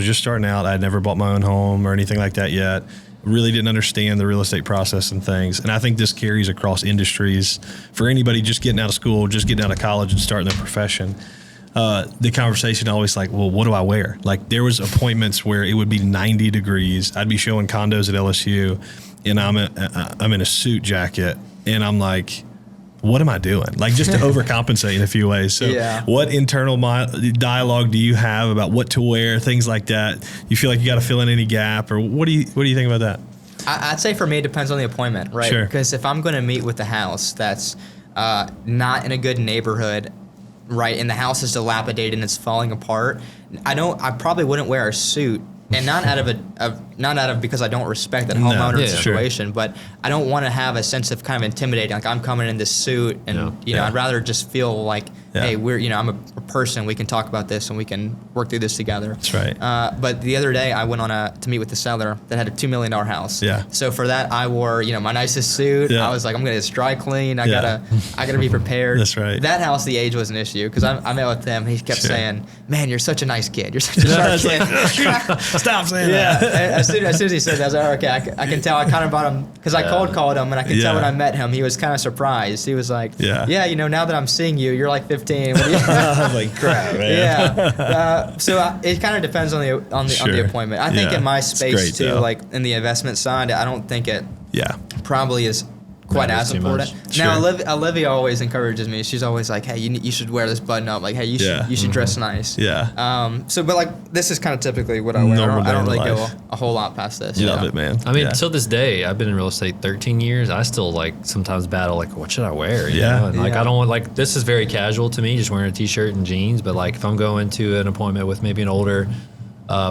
S1: just starting out, I had never bought my own home or anything like that yet. Really didn't understand the real estate process and things. And I think this carries across industries for anybody just getting out of school, just getting out of college and starting their profession. The conversation always like, well, what do I wear? Like there was appointments where it would be 90 degrees. I'd be showing condos at LSU, and I'm in a suit jacket, and I'm like, what am I doing? Like just to overcompensate in a few ways. So what internal dialogue do you have about what to wear, things like that? You feel like you got to fill in any gap, or what do you think about that?
S3: I'd say for me, it depends on the appointment, right?
S1: Sure.
S3: Because if I'm going to meet with a house that's not in a good neighborhood, right, and the house is dilapidated and it's falling apart, I probably wouldn't wear a suit. And not out of because I don't respect that homeowner situation, but I don't want to have a sense of kind of intimidating. Like I'm coming in this suit, and you know, I'd rather just feel like hey, I'm a person. We can talk about this and we can work through this together.
S1: That's right.
S3: But the other day I went to meet with the seller that had a $2 million house.
S1: Yeah.
S3: So for that I wore, my nicest suit.
S1: Yeah.
S3: I was like, I'm gonna get this dry clean. I gotta be prepared.
S1: That's right.
S3: That house, the age was an issue because I met with him. He kept
S1: Sure.
S3: saying, "Man, you're such a nice kid. You're such a sharp kid."
S1: Stop saying
S3: Yeah.
S1: that.
S3: As soon as he said that, I was like, okay, I can tell. I kind of brought him because I cold called him, and I could tell when I met him, he was kind of surprised. He was like,
S1: Yeah.
S3: now that I'm seeing you, you're like 15. What do you-"
S1: I was like, crap, man.
S3: Yeah. So it kind of depends on the
S1: Sure.
S3: appointment. I think
S1: Yeah.
S3: in my
S1: It's
S3: space
S1: great,
S3: too,
S1: though.
S3: like in the investment side, I don't think it
S1: Yeah.
S3: probably is quite
S2: Matters
S3: as
S2: too
S3: important.
S2: much.
S3: Now,
S1: Sure.
S3: Olivia always encourages me. She's always like, "Hey, you should wear this button up. Like, hey, you should dress nice."
S1: Yeah.
S3: But like this is kind of typically what I wear.
S1: Normal
S3: I don't
S1: day in
S3: really go
S1: life.
S3: a whole lot past this.
S1: Love it, man.
S2: I mean,
S1: Yeah.
S2: till this day, I've been in real estate 13 years. I still like sometimes battle like, what should I wear? You
S1: Yeah.
S2: know? And like,
S3: Yeah.
S2: I don't want like this is very casual to me, just wearing a t-shirt and jeans. But like, if I'm going to an appointment with maybe an older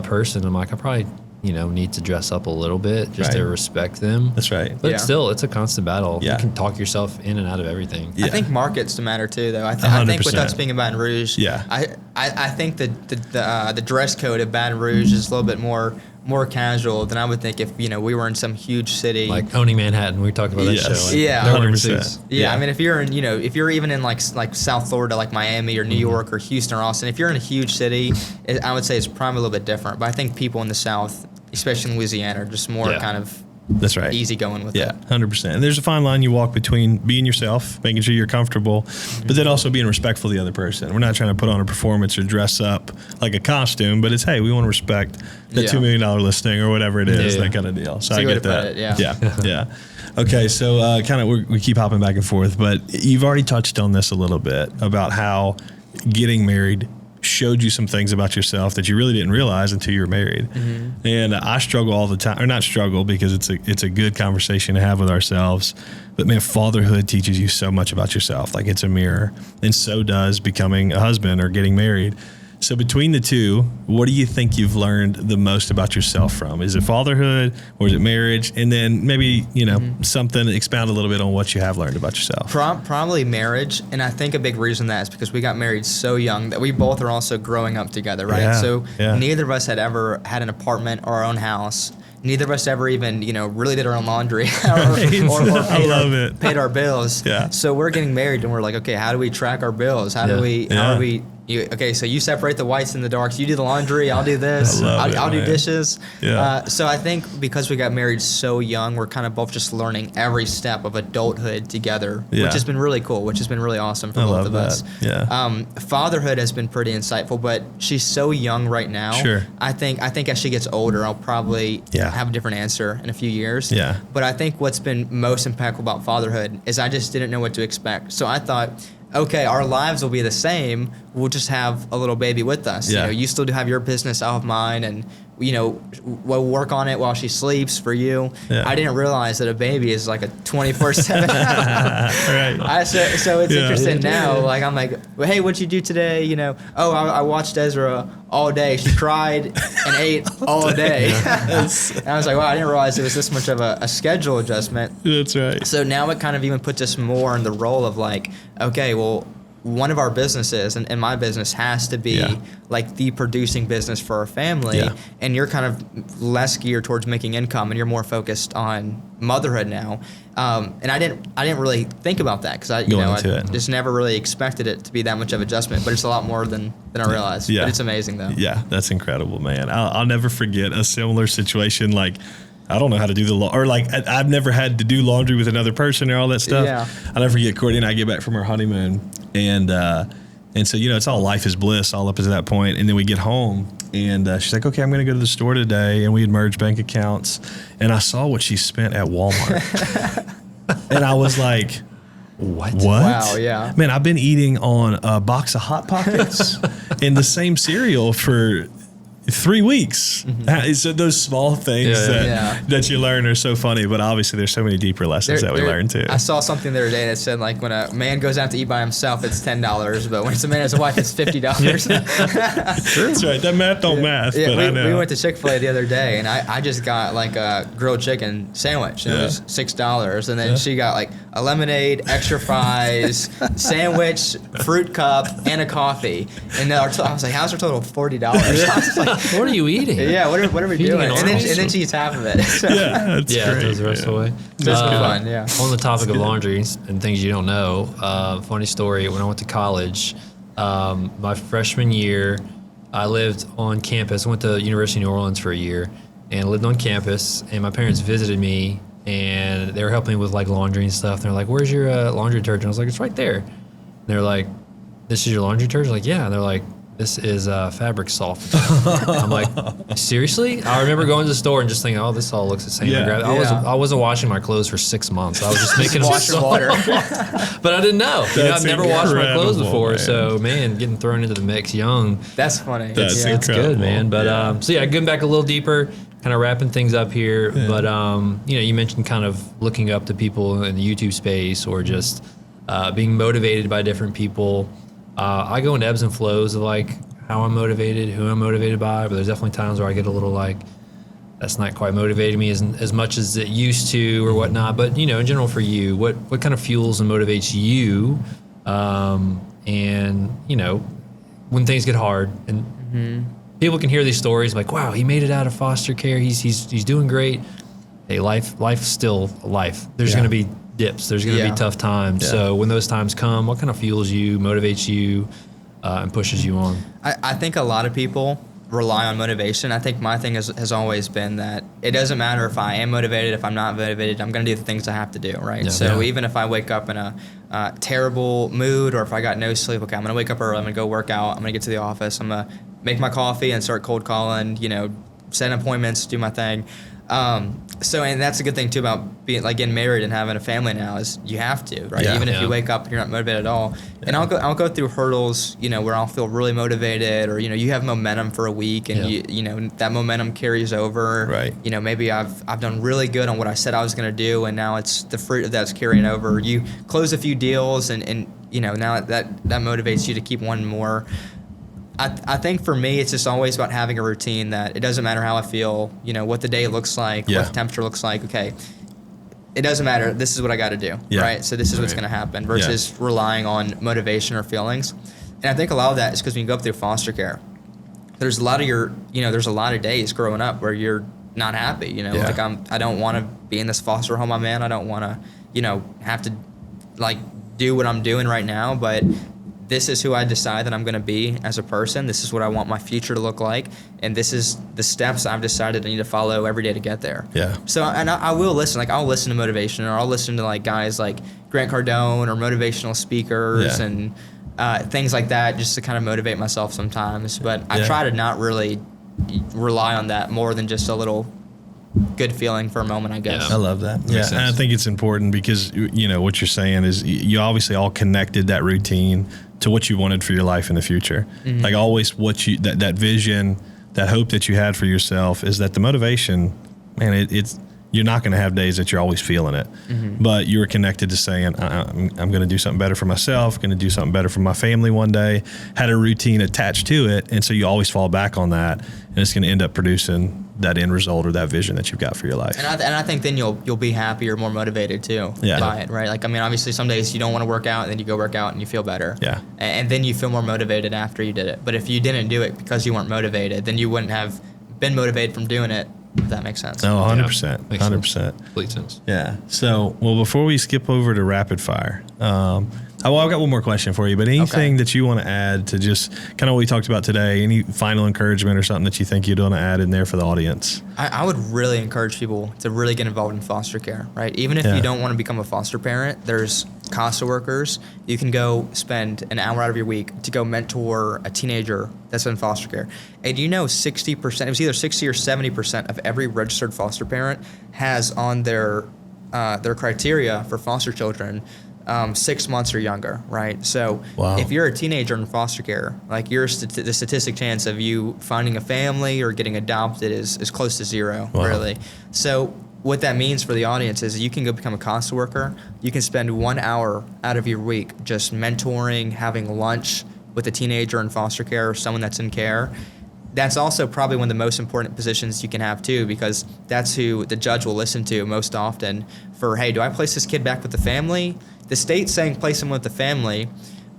S2: person, I'm like, I probably need to dress up a little bit just to
S1: Right.
S2: respect them.
S1: That's right.
S3: Yeah.
S2: But still, it's a constant battle.
S1: Yeah.
S2: You can talk yourself in and out of everything.
S1: Yeah.
S3: I think markets to matter too, though. I think with
S1: 100%.
S3: us being in Baton Rouge,
S1: Yeah.
S3: I think the dress code of Baton Rouge is a little bit more casual than I would think if we were in some huge city.
S2: Like owning Manhattan, we talked about that
S1: Yes.
S2: show. Like,
S3: Yeah.
S2: they're wearing
S1: 100%.
S2: suits.
S3: Yeah, I mean, if you're in, if you're even in like South Florida, like Miami or New York or Houston or Austin, if you're in a huge city, I would say it's probably a little bit different. But I think people in the South, especially in Louisiana, are just more
S2: Yeah.
S3: kind of
S1: That's right.
S3: easy going with
S1: Yeah,
S3: it.
S1: 100%. And there's a fine line you walk between being yourself, making sure you're comfortable, but then also being respectful of the other person. We're not trying to put on a performance or dress up like a costume, but it's, hey, we want to respect the
S3: Yeah.
S1: $2 million listing or whatever it is,
S2: Yeah.
S1: that kind of deal. So
S3: See
S1: I
S3: what
S1: get
S3: it
S1: that.
S3: put it, yeah.
S1: Yeah. Yeah. Okay. So kind of we keep hopping back and forth, but you've already touched on this a little bit about how getting married showed you some things about yourself that you really didn't realize until you were married. And I struggle all the time, or not struggle because it's a good conversation to have with ourselves. But man, fatherhood teaches you so much about yourself. Like it's a mirror, and so does becoming a husband or getting married. So between the two, what do you think you've learned the most about yourself from? Is it fatherhood or is it marriage? And then maybe, something, expound a little bit on what you have learned about yourself.
S3: Probably marriage, and I think a big reason that is because we got married so young that we both are also growing up together, right?
S1: Yeah,
S3: So
S1: yeah.
S3: neither of us had ever had an apartment or our own house. Neither of us ever even, really did our own laundry or
S1: I love it.
S3: paid our bills.
S1: Yeah.
S3: So we're getting married, and we're like, okay, how do we track our bills? How do we? Okay, so you separate the whites and the darks. You do the laundry. I'll do this.
S1: I love it,
S3: I'll do
S1: man.
S3: dishes.
S1: Yeah.
S3: So I think because we got married so young, we're kind of both just learning every step of adulthood together,
S1: Yeah.
S3: which has been really cool, which has been really awesome for
S1: I
S3: both
S1: love
S3: of
S1: that.
S3: us.
S1: Yeah.
S3: Fatherhood has been pretty insightful, but she's so young right now.
S1: Sure.
S3: I think as she gets older, I'll probably
S1: Yeah.
S3: have a different answer in a few years.
S1: Yeah.
S3: But I think what's been most impactful about fatherhood is I just didn't know what to expect. So I thought, okay, our lives will be the same. We'll just have a little baby with us.
S1: Yeah.
S3: You still do have your business, I'll have mine, and we'll work on it while she sleeps for you.
S1: Yeah.
S3: I didn't realize that a baby is like a 24/7.
S1: Right.
S3: So it's
S1: Yeah.
S3: interesting now. Like I'm like, well, hey, what'd you do today? I watched Ezra all day. She cried and ate all day. And I was like, wow, I didn't realize it was this much of a schedule adjustment.
S1: That's right.
S3: So now it kind of even puts us more in the role of like, okay, well, one of our businesses and my business has to be
S1: Yeah.
S3: like the producing business for our family.
S1: Yeah.
S3: And you're kind of less geared towards making income and you're more focused on motherhood now. And I didn't really think about that because I just never really expected it to be that much of adjustment, but it's a lot more than I realized.
S1: Yeah.
S3: But it's amazing though.
S1: Yeah, that's incredible, man. I'll never forget a similar situation. Like, I don't know how to do I've never had to do laundry with another person or all that stuff.
S3: Yeah.
S1: I'll never forget Courtney and I get back from our honeymoon, and so it's all life is bliss all up to that point, and then we get home, and she's like, okay, I'm going to go to the store today, and we had merged bank accounts, and I saw what she spent at Walmart, and I was like, What?
S3: Wow, yeah.
S1: Man, I've been eating on a box of Hot Pockets and the same cereal for 3 weeks. So those small things that you learn are so funny, but obviously there's so many deeper lessons that we learn too.
S3: I saw something the other day that said like when a man goes out to eat by himself, it's $10, but when it's a man and his wife, it's $50.
S1: That's right. That math don't math, but I know.
S3: We went to Chick-fil-A the other day, and I just got like a grilled chicken sandwich, and it was $6, and then she got like a lemonade, extra fries, sandwich, fruit cup, and a coffee, and I was like, how's our total? $40. I was like,
S2: what are you eating?
S3: Yeah, what are we doing? And then she eats half of it. So.
S1: Yeah, that's great.
S2: Throws the rest away.
S3: Just for fun, yeah.
S2: On the topic of laundry and things you don't know, funny story, when I went to college, my freshman year, I lived on campus. I went to University of New Orleans for a year and lived on campus, and my parents visited me, and they were helping me with like laundry and stuff. They're like, where's your laundry detergent? I was like, it's right there. And they're like, this is your laundry detergent? Like, yeah. And they're like, this is fabric softener. I'm like, seriously? I remember going to the store and just thinking, oh, this all looks the same. I wasn't washing my clothes for 6 months. I was just making
S3: washing water.
S2: But I didn't know. I've never washed my clothes before.
S1: Man.
S2: So, man, getting thrown into the mix young.
S3: That's funny.
S2: It's good, man. But so, getting back a little deeper, kind of wrapping things up here. Yeah. But, you mentioned kind of looking up to people in the YouTube space or just being motivated by different people. I go in ebbs and flows of like how I'm motivated, who I'm motivated by, but there's definitely times where I get a little like, that's not quite motivating me as much as it used to or whatnot. But, in general for you, what kind of fuels and motivates you? And, when things get hard and people can hear these stories like, wow, he made it out of foster care. He's doing great. Hey, life's still life. There's going to be dips. There's going to be tough times. Yeah. So when those times come, what kind of fuels you, motivates you, and pushes you on?
S3: I think a lot of people rely on motivation. I think my thing has always been that it doesn't matter if I am motivated, if I'm not motivated, I'm going to do the things I have to do, right? Yeah. So even if I wake up in a terrible mood or if I got no sleep, okay, I'm going to wake up early, I'm going to go work out, I'm going to get to the office, I'm going to make my coffee and start cold calling, set appointments, do my thing. And that's a good thing too about getting married and having a family now is you have to, right? Even if you wake up and you're not motivated at all. And I'll go through hurdles, where I'll feel really motivated or, you have momentum for a week and you that momentum carries over. Right. Maybe I've done really good on what I said I was going to do and now it's the fruit of that's carrying over. You close a few deals and now that motivates you to keep one more. I think for me, it's just always about having a routine that it doesn't matter how I feel, what the day looks like, what the temperature looks like. Okay, it doesn't matter. This is what I got to do, right? So this is what's going to happen versus relying on motivation or feelings. And I think a lot of that is because when you go up through foster care, there's a lot of there's a lot of days growing up where you're not happy, like I don't want to be in this foster home I'm in. I don't want to, have to do what I'm doing right now, but this is who I decide that I'm going to be as a person. This is what I want my future to look like. And this is the steps I've decided I need to follow every day to get there. Yeah. So, and I will listen. I'll listen to motivation or I'll listen to guys like Grant Cardone or motivational speakers and things like that just to kind of motivate myself sometimes. But I try to not really rely on that more than just a little good feeling for a moment, I guess.
S1: I love that. And I think it's important because, what you're saying is you obviously all connected that routine to what you wanted for your life in the future. Mm-hmm. Like always that vision, that hope that you had for yourself is that the motivation, man, it's you're not going to have days that you're always feeling it, but you were connected to saying, I'm going to do something better for myself, going to do something better for my family one day, had a routine attached to it. And so you always fall back on that and it's going to end up producing that end result or that vision that you've got for your life.
S3: And I think then you'll be happier, more motivated too by it, right? Obviously some days you don't want to work out and then you go work out and you feel better. Yeah. And then you feel more motivated after you did it. But if you didn't do it because you weren't motivated, then you wouldn't have been motivated from doing it, if that makes sense.
S1: No, 100%. 100%.
S2: Complete sense.
S1: Yeah. So, before we skip over to rapid fire, I've got one more question for you, but anything that you want to add to just kind of what we talked about today, any final encouragement or something that you think you'd want to add in there for the audience?
S3: I would really encourage people to really get involved in foster care, right? Even if you don't want to become a foster parent, there's CASA workers. You can go spend an hour out of your week to go mentor a teenager that's in foster care. And 60%, it was either 60 or 70% of every registered foster parent has on their criteria for foster children 6 months or younger, right? So
S1: Wow.
S3: if you're a teenager in foster care, like the statistic chance of you finding a family or getting adopted is close to zero,
S1: Wow.
S3: really. So what that means for the audience is you can go become a CASA worker. You can spend 1 hour out of your week just mentoring, having lunch with a teenager in foster care or someone that's in care. That's also probably one of the most important positions you can have too, because that's who the judge will listen to most often for, hey, do I place this kid back with the family? The state's saying place him with the family,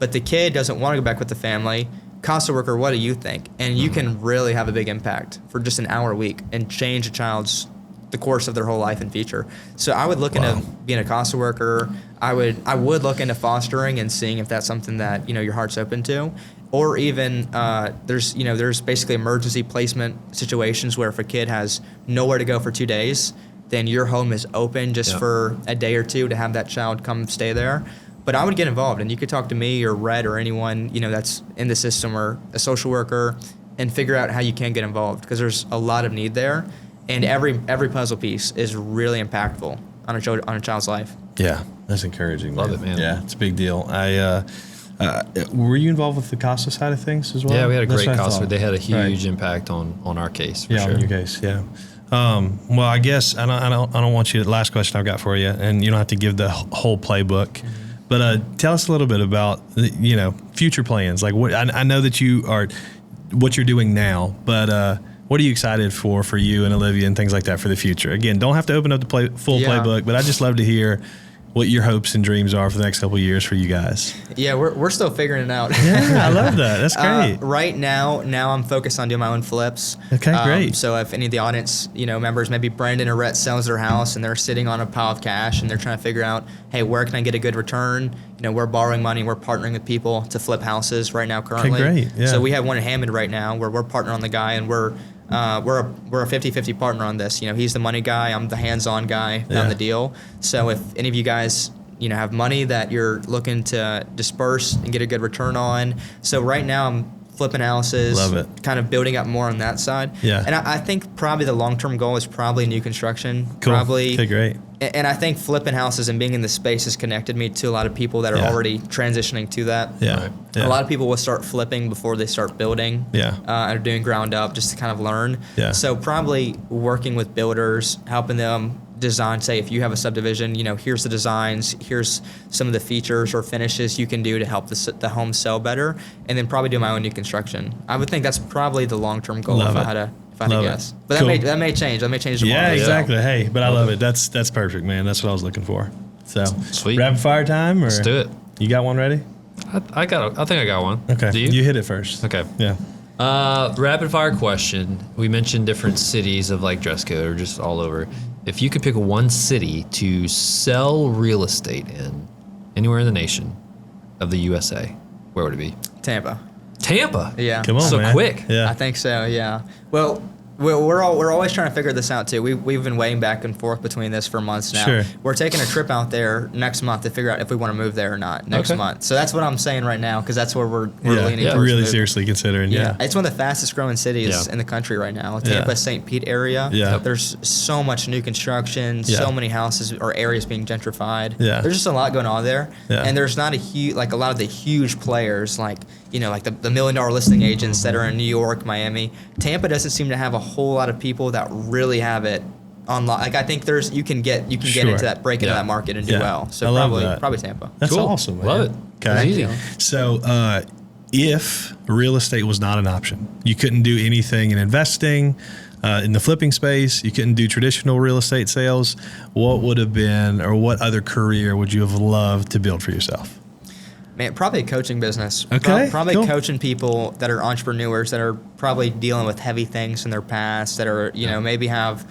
S3: but the kid doesn't want to go back with the family. CASA worker, what do you think? And you can really have a big impact for just an hour a week and change a child's the course of their whole life and future. So I would look into being a CASA worker. I would look into fostering and seeing if that's something that your heart's open to, or even there's basically emergency placement situations where if a kid has nowhere to go for 2 days, then your home is open just for a day or two to have that child come stay there. But I would get involved, and you could talk to me or Red or anyone that's in the system or a social worker and figure out how you can get involved, because there's a lot of need there. And every puzzle piece is really impactful on a child's life.
S1: Yeah, that's encouraging.
S2: Love it, man.
S1: Yeah, it's a big deal. Were you involved with the CASA side of things as well?
S2: Yeah, we had a
S1: That's
S2: great
S1: what I
S2: CASA.
S1: thought.
S2: They had a huge
S1: Right.
S2: impact on our case. For
S1: Yeah,
S2: sure.
S1: on your case. Yeah. Well, I guess I don't want you. The last question I've got for you, and you don't have to give the whole playbook, but tell us a little bit about future plans. Like what I know that you are, what you're doing now, but what are you excited for you and Olivia and things like that for the future? Again, don't have to open up the full playbook, but I just love to hear what your hopes and dreams are for the next couple of years for you guys.
S3: Yeah, we're still figuring it out.
S1: Yeah, I love that. That's great.
S3: Right now I'm focused on doing my own flips.
S1: Okay, great.
S3: So if any of the audience, members, maybe Brandon or Rhett sells their house and they're sitting on a pile of cash and they're trying to figure out, hey, where can I get a good return? We're borrowing money. We're partnering with people to flip houses right now currently.
S1: Okay, great. Yeah.
S3: So we have one in Hammond right now where we're partnering on the guy, and we're a 50-50 partner on this. He's the money guy. I'm the hands-on guy on the deal. So if any of you guys, have money that you're looking to disperse and get a good return on. So right now I'm flipping houses.
S1: Love it.
S3: Kind of building up more on that side.
S1: Yeah.
S3: And I think probably the long-term goal is probably new construction.
S1: Cool.
S3: Probably.
S1: Okay, great.
S3: And I think flipping houses and being in the space has connected me to a lot of people that are already transitioning to that.
S1: Yeah.
S2: Right.
S1: Yeah.
S3: A lot of people will start flipping before they start building.
S1: Yeah.
S3: And are doing ground up just to kind of learn.
S1: Yeah.
S3: So probably working with builders, helping them design, say if you have a subdivision, here's the designs, here's some of the features or finishes you can do to help the home sell better, and then probably do my own new construction. I would think that's probably the long-term goal if I had to guess. But
S1: Cool.
S3: that may change. That may change tomorrow.
S1: Yeah, exactly. Hey, but I love it. That's perfect, man. That's what I was looking for. So,
S2: Sweet.
S1: rapid fire time, or
S2: Let's do it.
S1: You got one ready?
S2: I think I got one.
S1: Okay,
S2: Do you?
S1: hit it first.
S2: Okay.
S1: Yeah.
S2: Rapid fire question. We mentioned different cities of like dress code or just all over. If you could pick one city to sell real estate in, anywhere in the nation of the USA, where would it be?
S3: Tampa.
S2: Tampa.
S3: Yeah.
S1: Come on,
S2: So
S1: man.
S2: quick.
S1: Yeah.
S3: I think so. Yeah. Well, we're always trying to figure this out too. We've been weighing back and forth between this for months now.
S1: Sure.
S3: We're taking a trip out there next month to figure out if we want to move there or not next
S2: Okay.
S3: month. So that's what I'm saying right now, because that's where we're
S1: Yeah.
S3: leaning
S2: Yeah.
S3: towards
S1: Really
S3: moving.
S1: seriously considering. Yeah.
S3: It's one of the fastest growing cities
S2: Yeah.
S3: in the country right now.
S1: Yeah.
S3: Tampa, St. Pete area.
S1: Yeah.
S3: There's so much new construction,
S1: Yeah.
S3: so many houses or areas being gentrified.
S1: Yeah.
S3: There's just a lot going on there.
S1: Yeah.
S3: And there's not a lot of the huge players like the $1 million listing agents that are in New York, Miami. Tampa doesn't seem to have a whole lot of people that really have it online. Like I think you can get
S1: Sure.
S3: into that, break into
S2: Yeah.
S3: that market and do
S1: Yeah.
S3: well. So
S1: I love that.
S3: probably Tampa.
S1: That's
S2: Cool.
S1: awesome, man.
S2: Love it.
S1: Okay.
S2: That's easy.
S1: So, if real estate was not an option, you couldn't do anything in investing, in the flipping space, you couldn't do traditional real estate sales, what would have been, or what other career would you have loved to build for yourself?
S3: Man, probably a coaching business.
S1: Okay,
S3: Probably
S1: cool.
S3: coaching people that are entrepreneurs that are probably dealing with heavy things in their past, that are, maybe have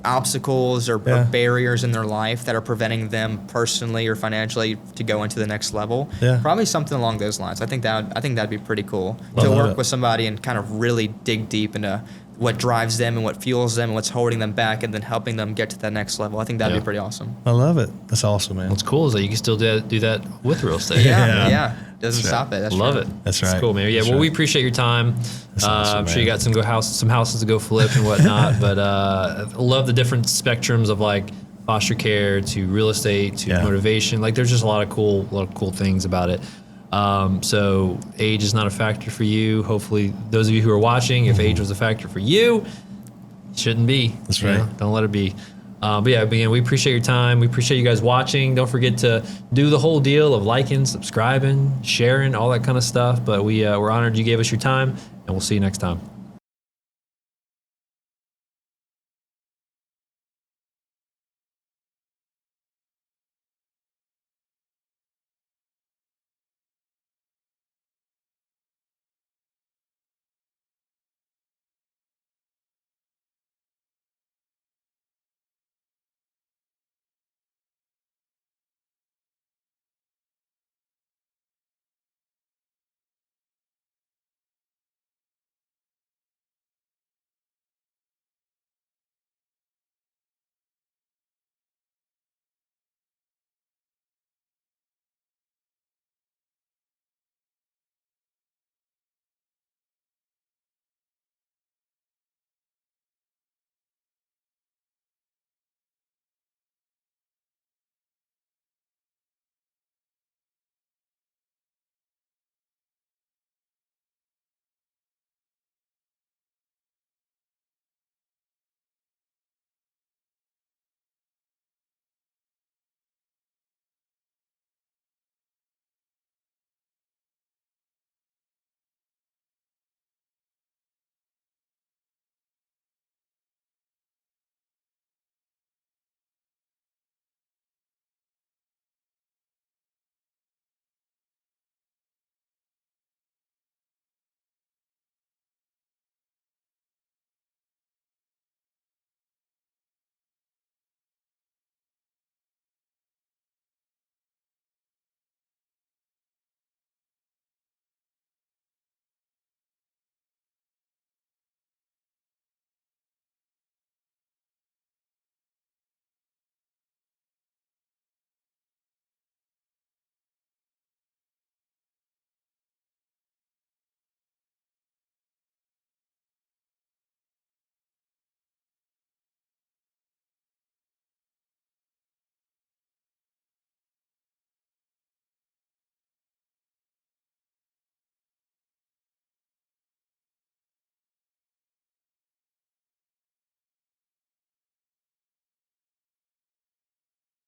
S3: obstacles or barriers in their life that are preventing them personally or financially to go into the next level.
S1: Yeah.
S3: Probably something along those lines. I think that'd be pretty cool
S1: I
S3: to
S1: love
S3: work
S1: it.
S3: with somebody and kind of really dig deep into what drives them and what fuels them and what's holding them back, and then helping them get to that next level. I think that'd
S2: Yeah.
S3: be pretty awesome.
S1: I love it. That's awesome, man.
S2: What's cool is that you can still do that with real estate.
S1: Yeah.
S3: Yeah. Doesn't
S1: That's
S3: stop it. That's
S2: Love
S3: true.
S2: it.
S1: That's
S2: It's
S1: right.
S2: cool, man. Yeah.
S1: That's
S2: Well, we
S1: right.
S2: appreciate your time.
S1: awesome,
S2: I'm sure you
S1: man.
S2: got some houses to go flip and whatnot. But I love the different spectrums of like foster care to real estate to motivation. Like there's just a lot of cool things about it. So age is not a factor for you. Hopefully those of you who are watching, if age was a factor for you, it shouldn't be.
S1: That's right.
S2: Don't let it be. But yeah, again, we appreciate your time. We appreciate you guys watching. Don't forget to do the whole deal of liking, subscribing, sharing, all that kind of stuff. But we're honored you gave us your time, and we'll see you next time.